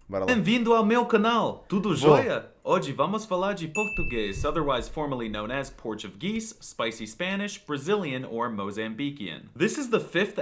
Bora lá. Bem-vindo ao meu canal, tudo Vou. jóia? Hoje vamos falar de português, otherwise formerly known as Portuguese, Spicy Spanish, Brazilian, or Mozambican. This is the fifth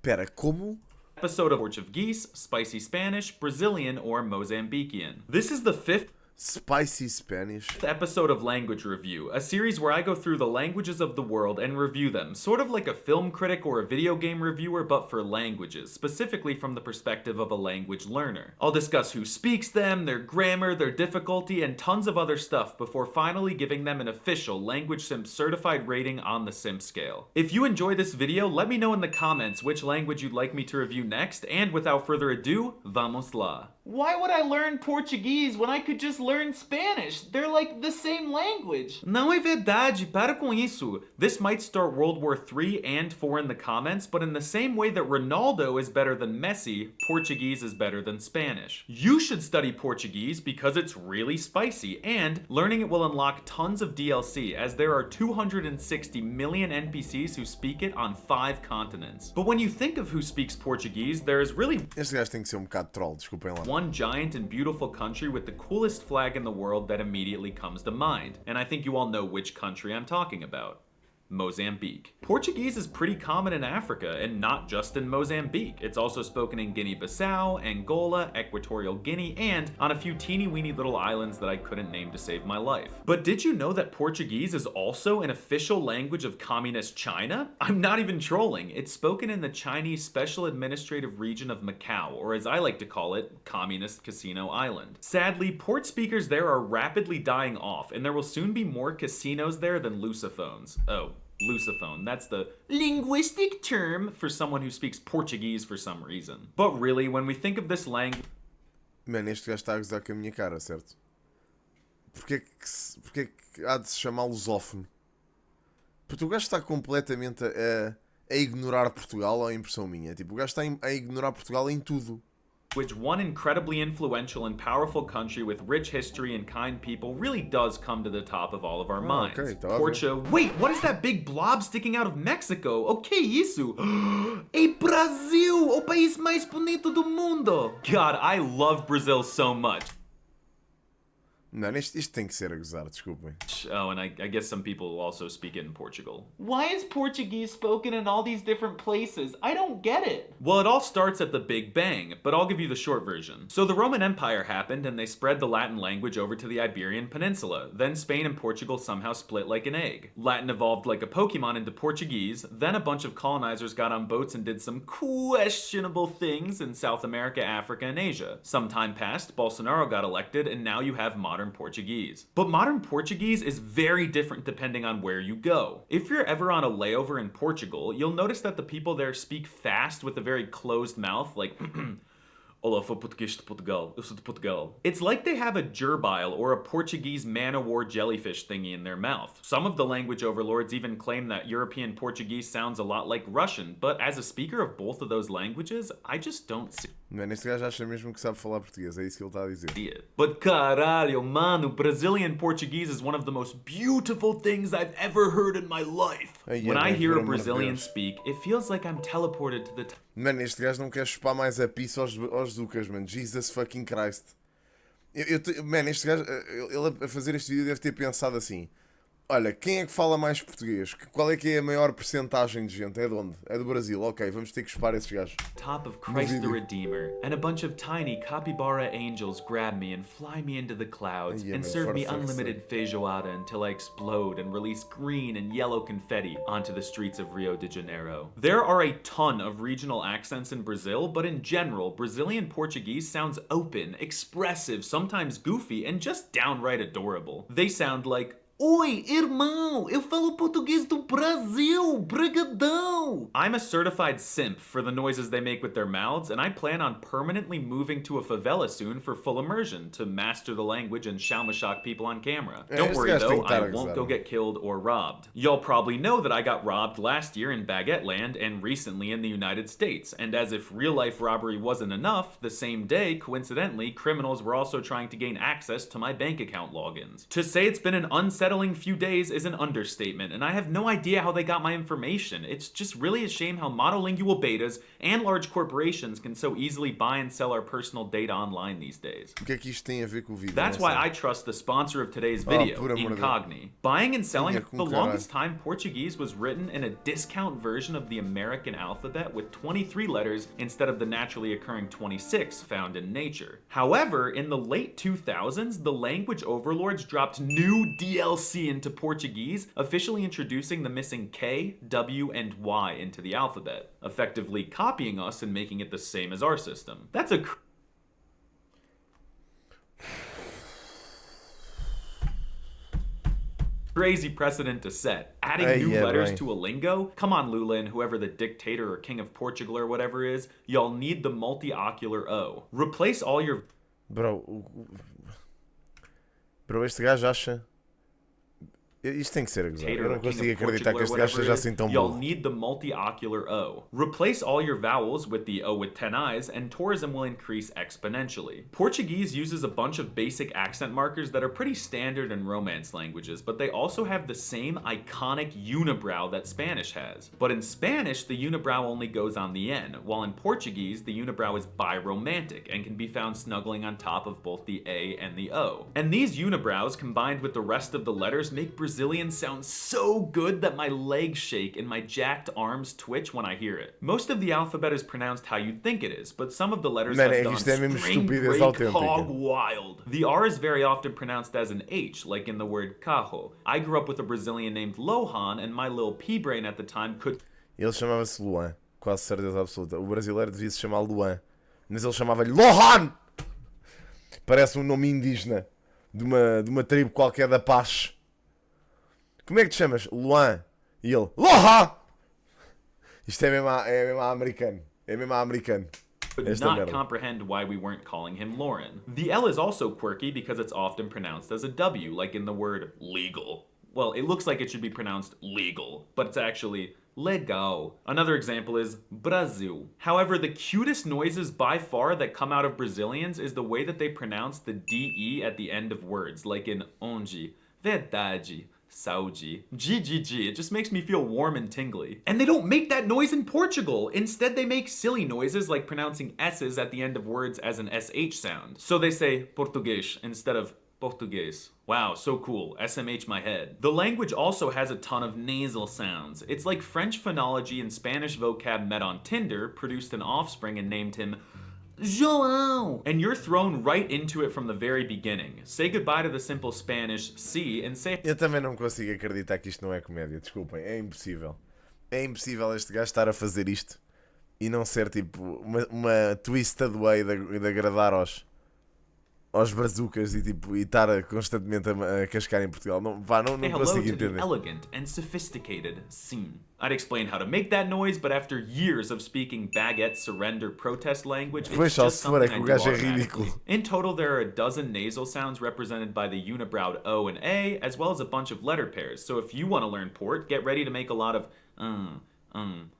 Pera, como? episode of Portuguese, Spicy Spanish, Brazilian, or Mozambican. This is the fifth Spicy Spanish. episode of Language Review, a series where I go through the languages of the world and review them, sort of like a film critic or a video game reviewer, but for languages, specifically from the perspective of a language learner. I'll discuss who speaks them, their grammar, their difficulty, and tons of other stuff before finally giving them an official Language Simp certified rating on the Simp scale. If you enjoy this video, let me know in the comments which language you'd like me to review next, and without further ado, vamos lá. Why would I learn Portuguese when I could just learn Spanish? They're like the same language. Não é verdade, para com isso. This might start World War III and IV in the comments, but in the same way that Ronaldo is better than Messi, Portuguese is better than Spanish. You should study Portuguese because it's really spicy, and learning it will unlock tons of DLC, as there are 260 million NPCs who speak it on 5 continents. But when you think of who speaks Portuguese, there is really Este gajo tem que ser bocado troll, desculpem lá. one giant and beautiful country with the coolest flag in the world that immediately comes to mind. And I think you all know which country I'm talking about. Mozambique. Portuguese is pretty common in Africa, and not just in Mozambique. It's also spoken in Guinea-Bissau, Angola, Equatorial Guinea, and on a few teeny-weeny little islands that I couldn't name to save my life. But did you know that Portuguese is also an official language of Communist China? I'm not even trolling. It's spoken in the Chinese Special Administrative Region of Macau, or as I like to call it, Communist Casino Island. Sadly, port speakers there are rapidly dying off, and there will soon be more casinos there than lusophones. Oh, lusophone. That's the linguistic term for someone who speaks Portuguese for some reason. But really, when we think of this language... Mano, este gajo está a gozar com a minha cara, certo? Porquê que há de se chamar lusófono? Porque o gajo está completamente a ignorar Portugal, ou a impressão minha? Tipo, o gajo está a ignorar Portugal em tudo. one incredibly influential and powerful country with rich history and kind people really does come to the top of all of our minds. Okay, tá Portugal. Wait, what is that big blob sticking out of Mexico? O que isso? É Brasil, o país mais bonito do mundo. God, I love Brazil so much. Mano, isto tem que ser a gozar, desculpem. Oh, and I guess some people also speak it in Portugal. Why is Portuguese spoken in all these different places? I don't get it. Well, it all starts at the Big Bang, but I'll give you the short version. So the Roman Empire happened and they spread the Latin language over to the Iberian Peninsula. Then Spain and Portugal somehow split like an egg. Latin evolved like a Pokemon into Portuguese. Then a bunch of colonizers got on boats and did some questionable things in South America, Africa, and Asia. Some time passed, Bolsonaro got elected, and now you have modern Portuguese. But modern Portuguese is very different depending on where you go. If you're ever on a layover in Portugal, you'll notice that the people there speak fast with a very closed mouth, like Olá, sou português de Portugal. Eu sou de Portugal. It's like they have a gerbile or a Portuguese man-o'-war jellyfish thingy in their mouth. Some of the language overlords even claim that European Portuguese sounds a lot like Russian, but as a speaker of both of those languages, I just don't see Mano, este gajo acha mesmo que sabe falar português, é isso que ele está a dizer. it. But caralho, mano, Brazilian Portuguese is one of the most beautiful things I've ever heard in my life. When I hear a Brazilian speak, it feels like I'm teleported to the time. Mano, este gajo não quer chupar mais a pizza aos Ducas, mano. Jesus fucking Christ. Mano, este gajo, ele a fazer este vídeo deve ter pensado assim: olha, quem é que fala mais português? Qual é que é a maior percentagem de gente? É de onde? É do Brasil. Ok, vamos ter que chupar esses gajos. Top of Christ the Redeemer, and a bunch of tiny capybara angels grab me and fly me into the clouds and serve me unlimited feijoada until I explode and release green and yellow confetti onto the streets of Rio de Janeiro. There are a ton of regional accents in Brazil, but in general, Brazilian Portuguese sounds open, expressive, sometimes goofy, and just downright adorable. They sound like Oi, irmão, eu falo português do Brasil, brigadão! I'm a certified simp for the noises they make with their mouths, and I plan on permanently moving to a favela soon for full immersion to master the language and shock people on camera. Don't worry though, I won't go get killed or robbed. Y'all probably know that I got robbed last year in Baguette Land and recently in the United States, and as if real-life robbery wasn't enough, the same day, coincidentally, criminals were also trying to gain access to my bank account logins. To say it's been an unsettling unsettling few days is an understatement, and I have no idea how they got my information. It's just really a shame how monolingual betas and large corporations can so easily buy and sell our personal data online these days. O que é que isto tem a ver com o vídeo? That's why I trust the sponsor of today's video, Incogni. Buying and selling, for the longest time, Portuguese was written in a discount version of the American alphabet with 23 letters instead of the naturally occurring 26 found in nature. However, in the late 2000s, the language overlords dropped new DLC into Portuguese, officially introducing the missing K, W, and Y into the alphabet, effectively copying us and making it the same as our system. That's a crazy precedent to set. Adding new letters to a lingo? Come on, Lula and whoever the dictator or king of Portugal or whatever is, y'all need the multi-ocular O. Replace all your... Bro, este gajo acha... Isto tem que ser exato. Eu não consigo acreditar que este gajo seja assim tão You'll burro. need the multi-ocular O. Replace all your vowels with the O with 10 eyes, and tourism will increase exponentially. Portuguese uses a bunch of basic accent markers that are pretty standard in Romance languages, but they also have the same iconic unibrow that Spanish has. But in Spanish, the unibrow only goes on the N, while in Portuguese, the unibrow is biromantic and can be found snuggling on top of both the A and the O. And these unibrows, combined with the rest of the letters, make Brazilian sounds so good that my legs shake and my jacked arms twitch when I hear it. Most of the alphabet is pronounced how you'd think it is, but some of the letters have gone string break hog wild. The R is very often pronounced as an H, like in the word carro. I grew up with a Brazilian named Lohan, and my little pea-brain at the time could... Ele chamava-se Luan, quase certeza absoluta. O brasileiro devia se chamar Luan, mas ele chamava-lhe Lohan! Parece um nome indígena de uma tribo qualquer da Paz. Como é que te chamas? Luan. E ele, Loha! Isto é mesmo americano. É mesmo americano. Could not comprehend why we weren't calling him Lauren. The L is also quirky because it's often pronounced as a W, like in the word legal. Well, it looks like it should be pronounced legal, but it's actually legal. Another example is Brasil. However, the cutest noises by far that come out of Brazilians is the way that they pronounce the DE at the end of words, like in onde, verdade, saúde, GGG. It just makes me feel warm and tingly. And they don't make that noise in Portugal. Instead, they make silly noises like pronouncing S's at the end of words as an SH sound. So they say Português instead of Portuguese. Wow, so cool. SMH my head. The language also has a ton of nasal sounds. It's like French phonology and Spanish vocab met on Tinder, produced an offspring and named him João! And you're thrown right into it from the very beginning. Say goodbye to the simple Spanish C and say... Eu também não consigo acreditar que isto não é comédia. Desculpem, é impossível. É impossível este gajo estar a fazer isto e não ser tipo uma twisted way de agradar aos brazucas e estar constantemente a cascar em Portugal. Não consigo entender. Elegant and sophisticated scene. I'd explain how to make that noise, but after years of speaking baguette surrender protest language, it's just something I do automatically. In total, there are a dozen nasal sounds represented by the unibrowed O and A, as well as a bunch of letter pairs. So if you want to learn Port, get ready to make a lot of and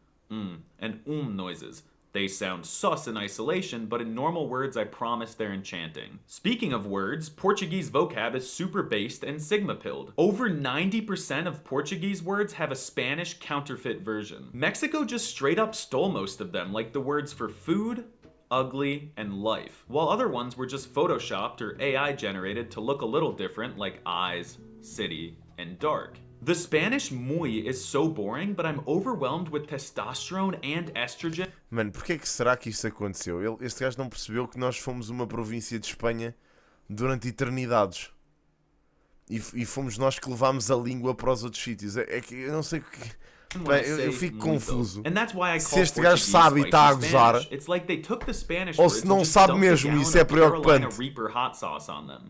noises. They sound sus in isolation, but in normal words, I promise they're enchanting. Speaking of words, Portuguese vocab is super based and sigma-pilled. Over 90% of Portuguese words have a Spanish counterfeit version. Mexico just straight up stole most of them, like the words for food, ugly, and life, while other ones were just photoshopped or AI generated to look a little different, like eyes, city, and dark. The Spanish muy is so boring, but I'm overwhelmed with testosterone and estrogen. Mano, porquê que será que isso aconteceu? Este gajo não percebeu que nós fomos uma província de Espanha durante eternidades. E fomos nós que levámos a língua para os outros sítios. É que eu não sei o que... Bem, eu fico confuso. Se este gajo sabe e está a gozar, ou se não sabe mesmo, isso é preocupante.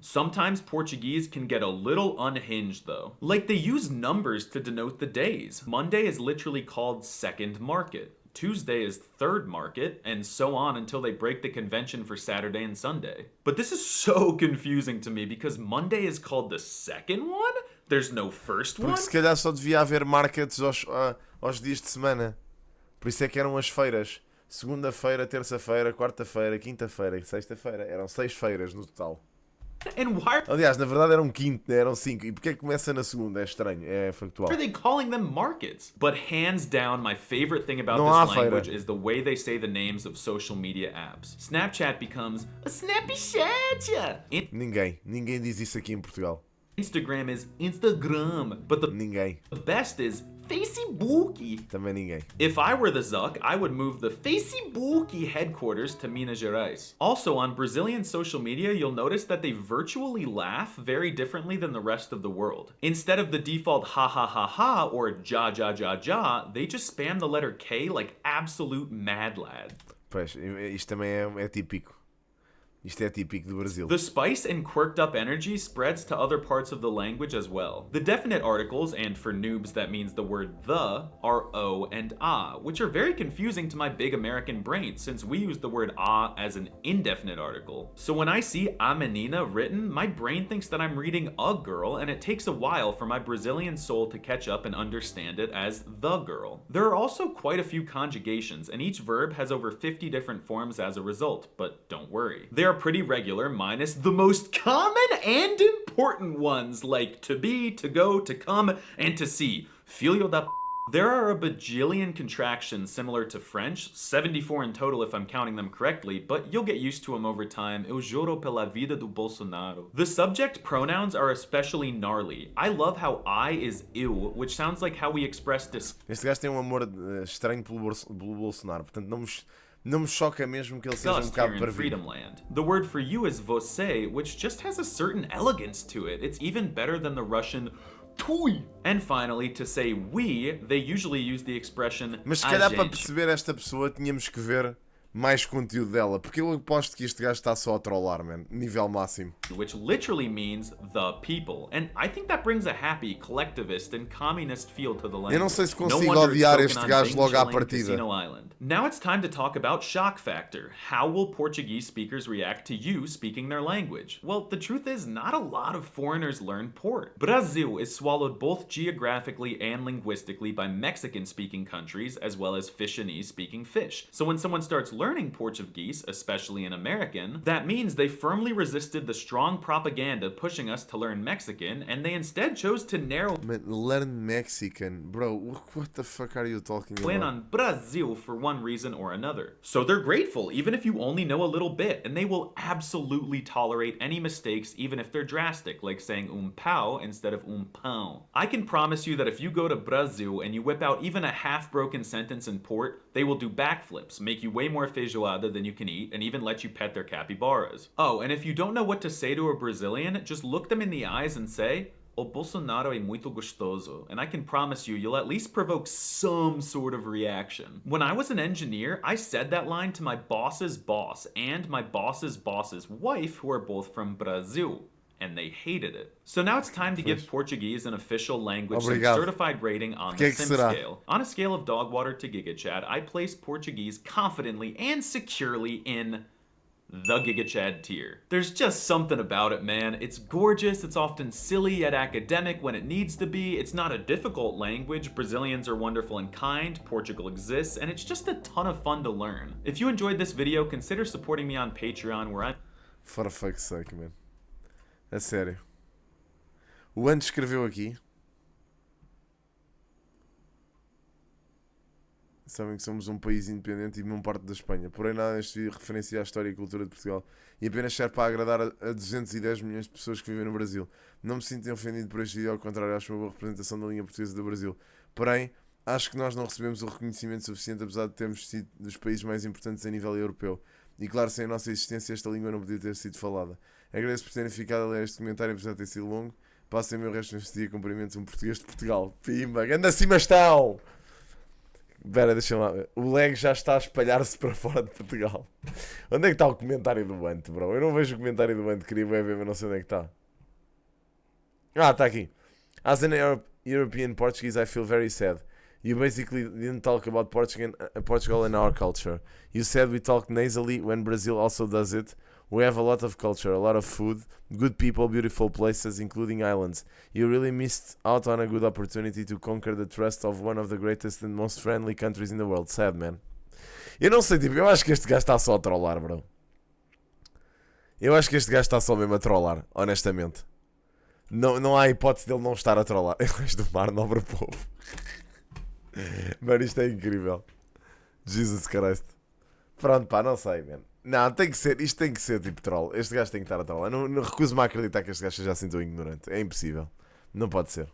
Sometimes Portuguese can get a little unhinged though. Like they use numbers to denote the days. Monday is literally called second market. Tuesday is third market, and so on until they break the convention for Saturday and Sunday. But this is so confusing to me because Monday is called the second one? There's no first one? Porque se calhar só devia haver markets aos dias de semana. Por isso é que eram as feiras. Segunda-feira, terça-feira, quarta-feira, quinta-feira e sexta-feira. Eram 6 feiras no total. And why Aliás, na verdade era um quinto, né? Eram 5. E porque é que começa na segunda? É estranho, é factual. are they calling them markets? But hands down, my favorite thing about Não há this feira. language is the way they say the names of social media apps. Snapchat becomes a snappy chat. Ninguém diz isso aqui em Portugal. Instagram is Instagram. But the Ninguém. best is Facebook. Também ninguém. If I were the Zuck, I would move the Facebook headquarters to Minas Gerais. Also, on Brazilian social media, you'll notice that they virtually laugh very differently than the rest of the world. Instead of the default ha ha ha ha or ja ja ja ja, they just spam the letter K like absolute mad lad. Pois, isto também é típico. Isto é típico do Brasil. The spice and quirked up energy spreads to other parts of the language as well. The definite articles, and for noobs that means the word the, are o and a, which are very confusing to my big American brain since we use the word a as an indefinite article. So when I see a menina written, my brain thinks that I'm reading a girl, and it takes a while for my Brazilian soul to catch up and understand it as the girl. There are also quite a few conjugations, and each verb has over 50 different forms as a result, but don't worry. They are pretty regular, minus the most common and important ones like to be, to go, to come, and to see. Filho da p. There are a bajillion contractions similar to French, 74 in total if I'm counting them correctly, but you'll get used to them over time. Eu juro pela vida do Bolsonaro. The subject pronouns are especially gnarly. I love how I is eu, which sounds like how we express Este gajo tem um amor estranho pelo Bolsonaro, portanto não me choca mesmo que ele seja um bocado here in Freedom Land. The word for you is você, which just has a certain elegance to it. It's even better than the Russian Tui. And finally, to say we, they usually use the expression Mas se calhar para perceber esta pessoa tínhamos que ver mais conteúdo dela, porque eu aposto que este gajo está só a trollar, man. Nível máximo. which literally means the people. And I think that brings a happy, collectivist, and communist feel to the language. Eu não sei se No consigo wonder it's odiar spoken este on gajo Bing logo à Chilling partida. Casino Island. Now it's time to talk about shock factor. How will Portuguese speakers react to you speaking their language? Well, the truth is, not a lot of foreigners learn Port. Brazil is swallowed both geographically and linguistically by Mexican-speaking countries, as well as Fishanese-speaking fish. So when someone starts learning Portuguese, especially in American, that means they firmly resisted the strong propaganda pushing us to learn Mexican, and they instead chose to narrow Man, learn Mexican. Bro, what the fuck are you talking in about? on Brazil for one reason or another. So they're grateful, even if you only know a little bit, and they will absolutely tolerate any mistakes, even if they're drastic, like saying pau instead of pão. I can promise you that if you go to Brazil and you whip out even a half-broken sentence in Port, they will do backflips, make you way more feijoada than you can eat, and even let you pet their capybaras. Oh, and if you don't know what to say to a Brazilian, just look them in the eyes and say, O Bolsonaro é muito gostoso, and I can promise you'll at least provoke some sort of reaction. When I was an engineer, I said that line to my boss's boss and my boss's boss's wife, who are both from Brazil, and they hated it. So now it's time to give Portuguese an official language Obrigado. certified rating on the Sim scale. On a scale of dogwater to GigaChad, I place Portuguese confidently and securely in the GigaChad tier. There's just something about it, man. It's gorgeous, it's often silly yet academic when it needs to be, it's not a difficult language, Brazilians are wonderful and kind, Portugal exists, and it's just a ton of fun to learn. If you enjoyed this video, consider supporting me on Patreon, where I'm... For fuck's sake, man. A sério. O Ant escreveu aqui. Sabem que somos um país independente e não parte da Espanha. Porém, nada neste vídeo referencia à história e cultura de Portugal. E apenas serve para agradar a 210 milhões de pessoas que vivem no Brasil. Não me sinto ofendido por este vídeo, ao contrário, acho uma boa representação da língua portuguesa do Brasil. Porém, acho que nós não recebemos o reconhecimento suficiente, apesar de termos sido dos países mais importantes a nível europeu. E claro, sem a nossa existência, esta língua não podia ter sido falada. Agradeço por terem ficado a ler este comentário, apesar de ter sido longo. Passem o meu resto deste dia. Cumprimentos, um português de Portugal. Pimba, anda acima estão! Espera, deixa lá. O lag já está a espalhar-se para fora de Portugal. Onde é que está o comentário do Ant, bro? Eu não vejo o comentário do Ant, queria ver, mas não sei onde é que está. Ah, está aqui. As an European Portuguese, I feel very sad. You basically didn't talk about Portugal and our culture. You said we talk nasally when Brazil also does it. We have a lot of culture, a lot of food, good people, beautiful places, including islands. You really missed out on a good opportunity to conquer the trust of one of the greatest and most friendly countries in the world. Sad, man. Eu não sei, tipo, eu acho que este gajo está só a trollar, bro. Eu acho que este gajo está só mesmo a trollar, honestamente. Não há hipótese dele não estar a trollar. Heróis do mar, nobre povo. Mano, isto é incrível. Jesus Christ. Pronto, pá, não sei, mano. Não, tem que ser, isto tem que ser tipo troll. Este gajo tem que estar a trollar. Não recuso-me a acreditar que este gajo seja assim tão ignorante. É impossível. Não pode ser.